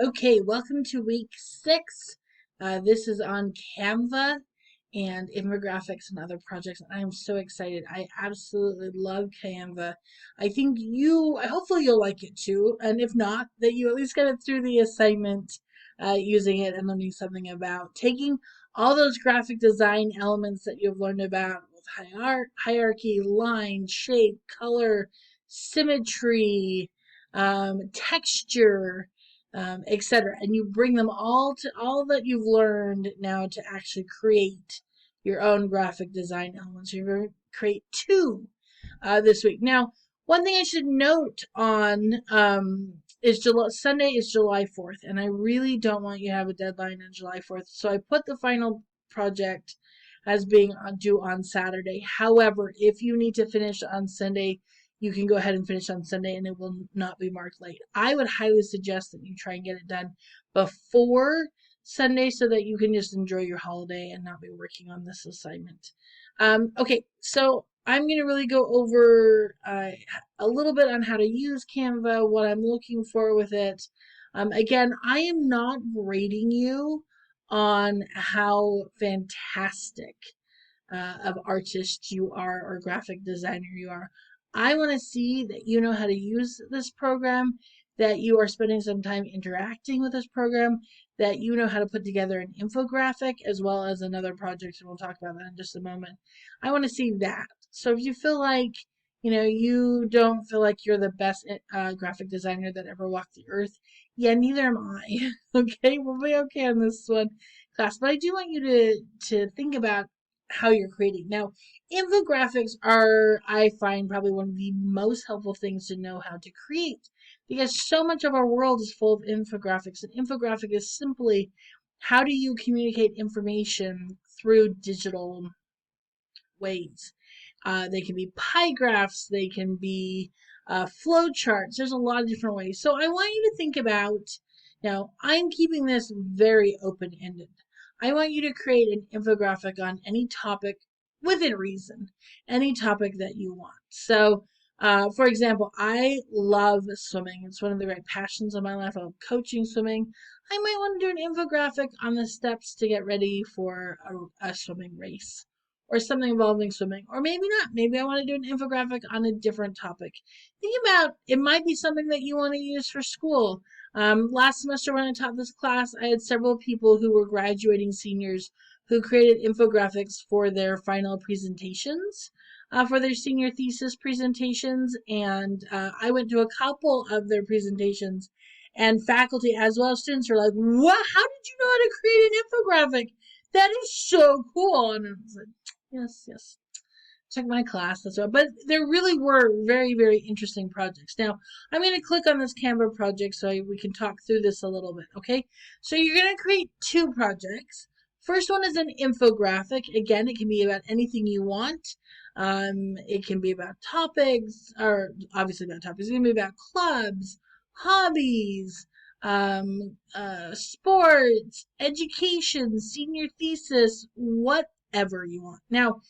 Okay, welcome to week 6. This is on Canva and infographics and other projects. I am so excited. I absolutely love Canva. Hopefully you'll like it too. And if not, that you at least get it through the assignment using it and learning something about taking all those graphic design elements that you've learned about with hierarchy, line, shape, color, symmetry, texture, etc. And you bring them all to all that you've learned now to actually create your own graphic design elements. You're going to create 2 this week. Now, one thing I should note on is Sunday is July 4th, and I really don't want you to have a deadline on July 4th. So I put the final project as being due on Saturday. However, if you need to finish on Sunday, you can go ahead and finish on Sunday and it will not be marked late. I would highly suggest that you try and get it done before Sunday so that you can just enjoy your holiday and not be working on this assignment. Okay, so I'm going to really go over a little bit on how to use Canva, what I'm looking for with it. Again, I am not grading you on how fantastic of artist you are or graphic designer you are. I want to see that you know how to use this program, that you are spending some time interacting with this program, that you know how to put together an infographic as well as another project, and we'll talk about that in just a moment. I want to see that. So if you feel like, you don't feel like you're the best graphic designer that ever walked the earth, yeah, neither am I. Okay, we'll be okay on this one class, but I do want you to think about how you're creating. Now, infographics are, I find, probably one of the most helpful things to know how to create because so much of our world is full of infographics. An infographic is simply how do you communicate information through digital ways. They can be pie graphs, they can be flow charts. There's a lot of different ways. So I want you to think about, now I'm keeping this very open-ended. I want you to create an infographic on any topic within reason, any topic that you want. So, for example, I love swimming. It's one of the great passions of my life. I love coaching swimming. I might want to do an infographic on the steps to get ready for a swimming race or something involving swimming, or maybe not. Maybe I want to do an infographic on a different topic. Think about it, might be something that you want to use for school. Last semester when I taught this class, I had several people who were graduating seniors who created infographics for their final presentations, for their senior thesis presentations, and I went to a couple of their presentations, and faculty as well as students were like, "What? How did you know how to create an infographic? That is so cool!" And I was like, yes. Check my class. That's right. But there really were very, very interesting projects. Now, I'm going to click on this Canva project so we can talk through this a little bit, okay? So you're going to create 2 projects. First one is an infographic. Again, it can be about anything you want. It can be about topics, or obviously about topics. It can be about clubs, hobbies, sports, education, senior thesis, whatever you want. Now,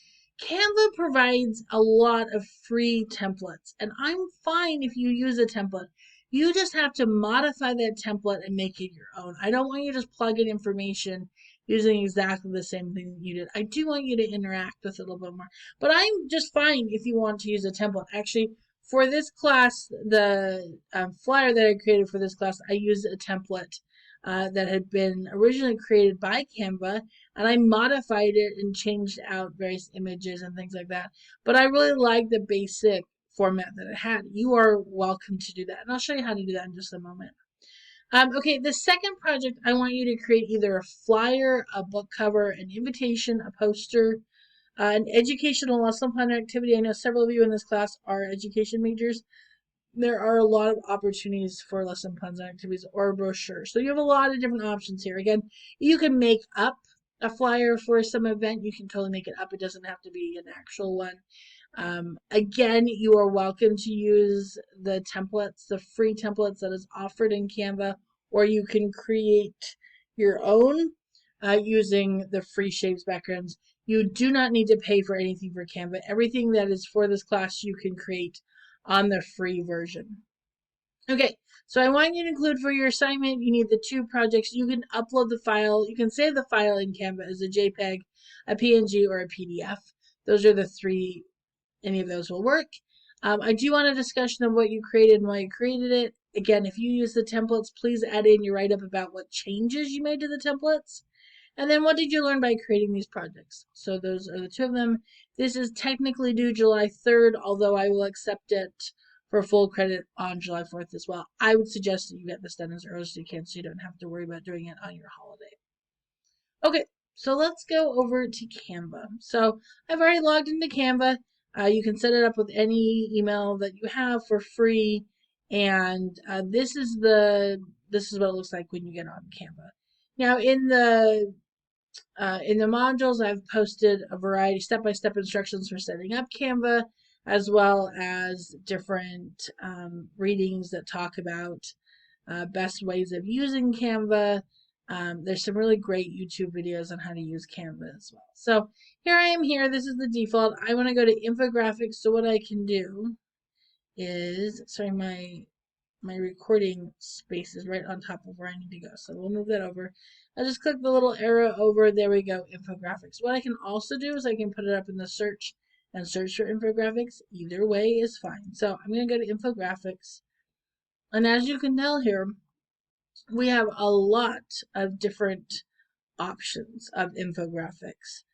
Canva provides a lot of free templates, and I'm fine if you use a template. You just have to modify that template and make it your own. I don't want you to just plug in information using exactly the same thing that you did. I do want you to interact with it a little bit more. But I'm just fine if you want to use a template. Actually, for this class, the flyer that I created for this class, I used a template that had been originally created by Canva, and I modified it and changed out various images and things like that. But I really like the basic format that it had. You are welcome to do that, and I'll show you how to do that in just a moment. Okay, the second project, I want you to create either a flyer, a book cover, an invitation, a poster, an educational lesson plan activity. I know several of you in this class are education majors. There are a lot of opportunities for lesson plans and activities or a brochure. So you have a lot of different options here. Again, you can make up a flyer for some event. You can totally make it up. It doesn't have to be an actual one. Again, you are welcome to use the templates, the free templates that is offered in Canva, or you can create your own using the free shapes backgrounds. You do not need to pay for anything for Canva. Everything that is for this class you can create on the free version. Okay, So I want you to include for your assignment, you need the 2 projects. You can upload the file. You can save the file in Canva as a JPEG, a PNG, or a PDF. Those are the 3. Any of those will work. I do want a discussion of what you created and why you created it. Again, if you use the templates, please add in your write-up about what changes you made to the templates. And then what did you learn by creating these projects? So those are the 2 of them. This is technically due July 3rd, although I will accept it for full credit on July 4th as well. I would suggest that you get this done as early as you can so you don't have to worry about doing it on your holiday. Okay, so let's go over to Canva. So I've already logged into Canva. You can set it up with any email that you have for free, and this is what it looks like when you get on Canva. Now in the modules, I've posted a variety step-by-step instructions for setting up Canva, as well as different readings that talk about best ways of using Canva. There's some really great YouTube videos on how to use Canva as well. So here I am here. This is the default. I want to go to Infographics. So what I can do is, sorry, my recording space is right on top of where I need to go. So we'll move that over. I'll just click the little arrow over. There we go, Infographics. What I can also do is I can put it up in the search and search for Infographics. Either way is fine. So I'm going to go to Infographics. And as you can tell here, we have a lot of different options of infographics.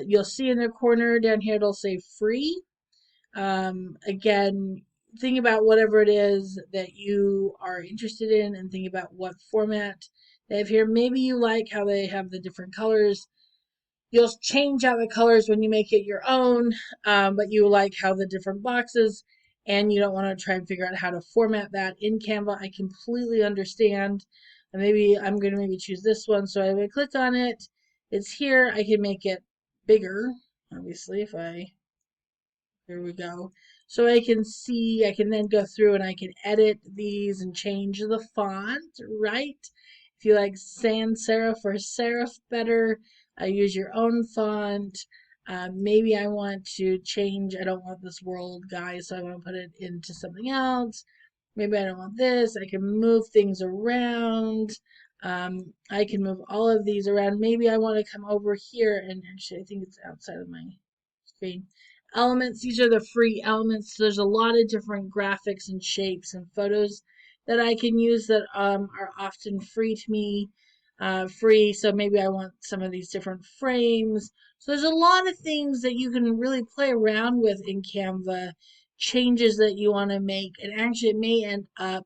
You'll see in the corner down here, it'll say free. Again, think about whatever it is that you are interested in and think about what format they have here. Maybe you like how they have the different colors. You'll change out the colors when you make it your own, but you like how the different boxes, and you don't want to try and figure out how to format that in Canva. I completely understand. And maybe I'm going to choose this one. So I would click on it. It's here. I can make it bigger, obviously, here we go. So I can see, I can then go through and I can edit these and change the font, right? If you like sans serif or serif better, use your own font. Maybe I want to change, I don't want this world guy, so I want to put it into something else. Maybe I don't want this. I can move things around. I can move all of these around. Maybe I want to come over here and actually I think it's outside of my screen. Elements, these are the free elements. There's a lot of different graphics and shapes and photos that I can use that are often free to me. So maybe I want some of these different frames. So there's a lot of things that you can really play around with in Canva, changes that you want to make, and actually it may end up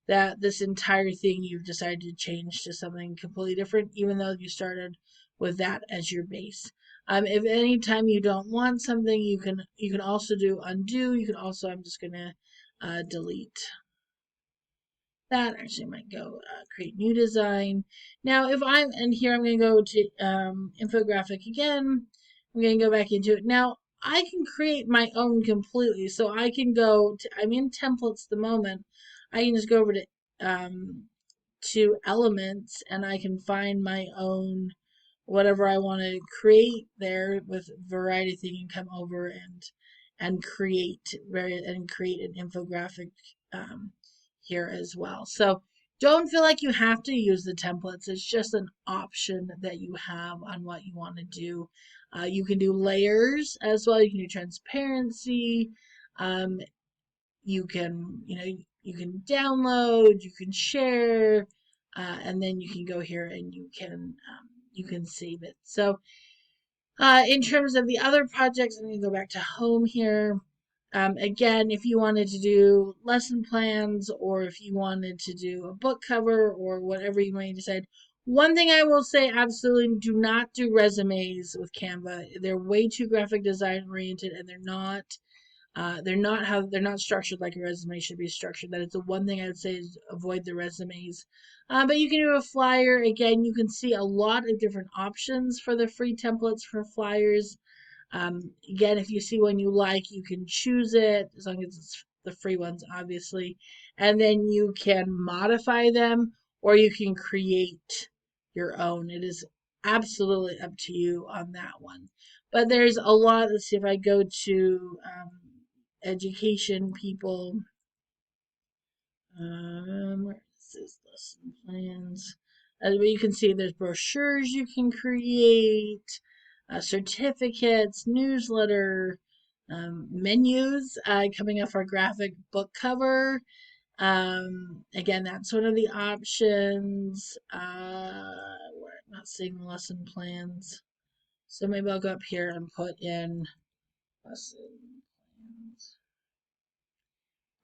that this entire thing you've decided to change to something completely different, even though you started with that as your base. If any time you don't want something, you can also do undo. You can also, I'm just gonna delete that. Actually, I might go create new design. Now, if I'm and here I'm gonna go to infographic again. I'm gonna go back into it. Now I can create my own completely. So I can go to, I'm in templates at the moment. I can just go over to elements and I can find my own whatever I want to create there with variety thing and come over and create an infographic here as well. So don't feel like you have to use the templates. It's just an option that you have on what you want to do. You can do layers as well. You can do transparency. You can, you can download, you can share, and then you can go here and you can save it. So in terms of the other projects, I'm going to go back to home here. Again, if you wanted to do lesson plans or if you wanted to do a book cover or whatever you might decide, one thing I will say, absolutely do not do resumes with Canva. They're way too graphic design oriented and they're not structured like a resume should be structured. That is the one thing I would say is avoid the resumes. But you can do a flyer. Again, you can see a lot of different options for the free templates for flyers. Again, if you see one you like, you can choose it as long as it's the free ones, obviously. And then you can modify them or you can create your own. It is absolutely up to you on that one. But there's a lot. Let's see if I go to education people. Where is this lesson plans? As you can see, there's brochures you can create, certificates, newsletter, menus coming off our graphic book cover. Again, that's one of the options. We're not seeing the lesson plans. So maybe I'll go up here and put in lesson plans.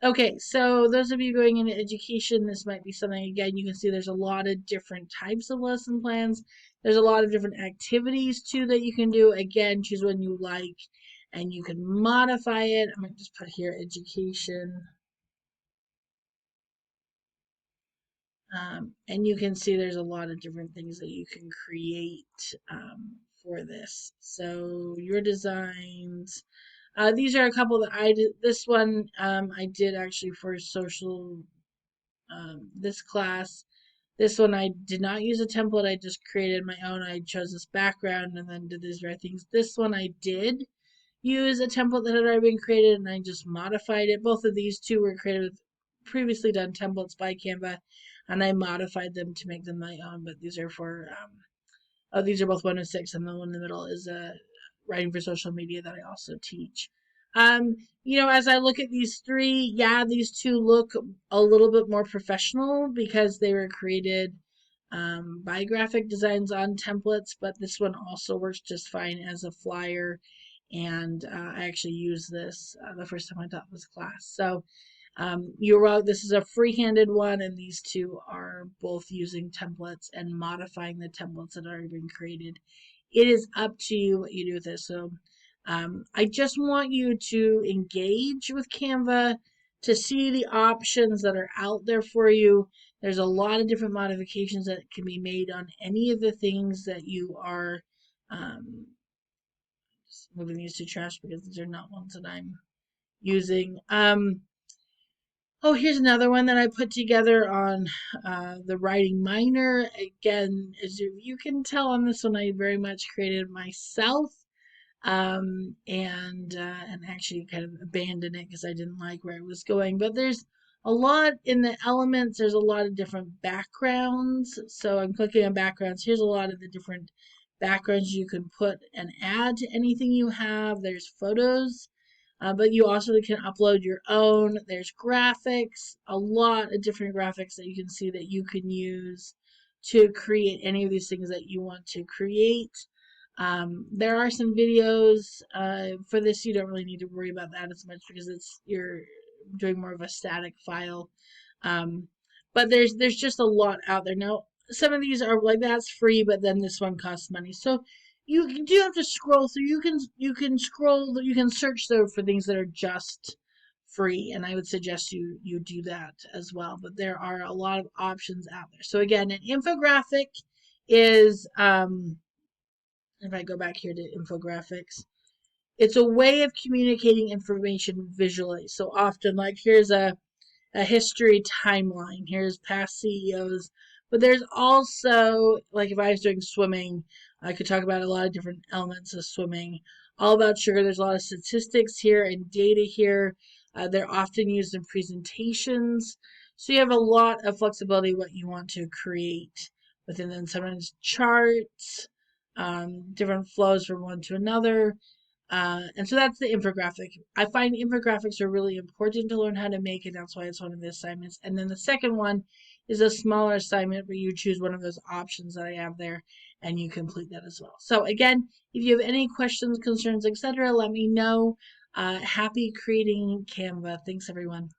Okay, so those of you going into education, this might be something, again, you can see there's a lot of different types of lesson plans. There's a lot of different activities too that you can do. Again, choose one you like and you can modify it. I'm going to just put here education. And you can see there's a lot of different things that you can create for this. So your designs. These are a couple that I did. This one I did actually for social, this class. This one I did not use a template. I just created my own. I chose this background and then did these red things. This one I did use a template that had already been created and I just modified it. Both of these two were created with previously done templates by Canva and I modified them to make them my own. But these are for, these are both 106 and the one in the middle is writing for social media that I also teach. You know, as I look at these three, yeah, these two look a little bit more professional because they were created by graphic designs on templates, but this one also works just fine as a flyer. And I actually used this the first time I taught this class. So you're right, this is a free-handed one, and these two are both using templates and modifying the templates that are already been created. It is up to you what you do with this. So I just want you to engage with Canva to see the options that are out there for you. There's a lot of different modifications that can be made on any of the things that you are just moving these to trash because these are not ones that I'm using. Oh, here's another one that I put together on the writing minor. Again, as you can tell on this one, I very much created myself. And actually kind of abandoned it because I didn't like where it was going. But there's a lot in the elements. There's a lot of different backgrounds. So I'm clicking on backgrounds. Here's a lot of the different backgrounds you can put and add to anything you have. There's photos. But you also can upload your own. There's graphics, a lot of different graphics that you can see that you can use to create any of these things that you want to create. There are some videos for this. You don't really need to worry about that as much because you're doing more of a static file. But there's just a lot out there. Now, some of these are like that's free, but then this one costs money. So you do have to scroll through. You can scroll. You can search though for things that are just free, and I would suggest you do that as well. But there are a lot of options out there. So again, an infographic is if I go back here to infographics, it's a way of communicating information visually. So often, like here's a history timeline. Here's past CEOs. But there's also, like if I was doing swimming, I could talk about a lot of different elements of swimming. All about sugar. There's a lot of statistics here and data here. They're often used in presentations. So you have a lot of flexibility what you want to create within them. Sometimes charts, different flows from one to another. And so that's the infographic. I find infographics are really important to learn how to make, and that's why it's one of the assignments. And then the second one is a smaller assignment where you choose one of those options that I have there and you complete that as well. So again, if you have any questions, concerns, etc., let me know. Happy creating Canva. Thanks, everyone.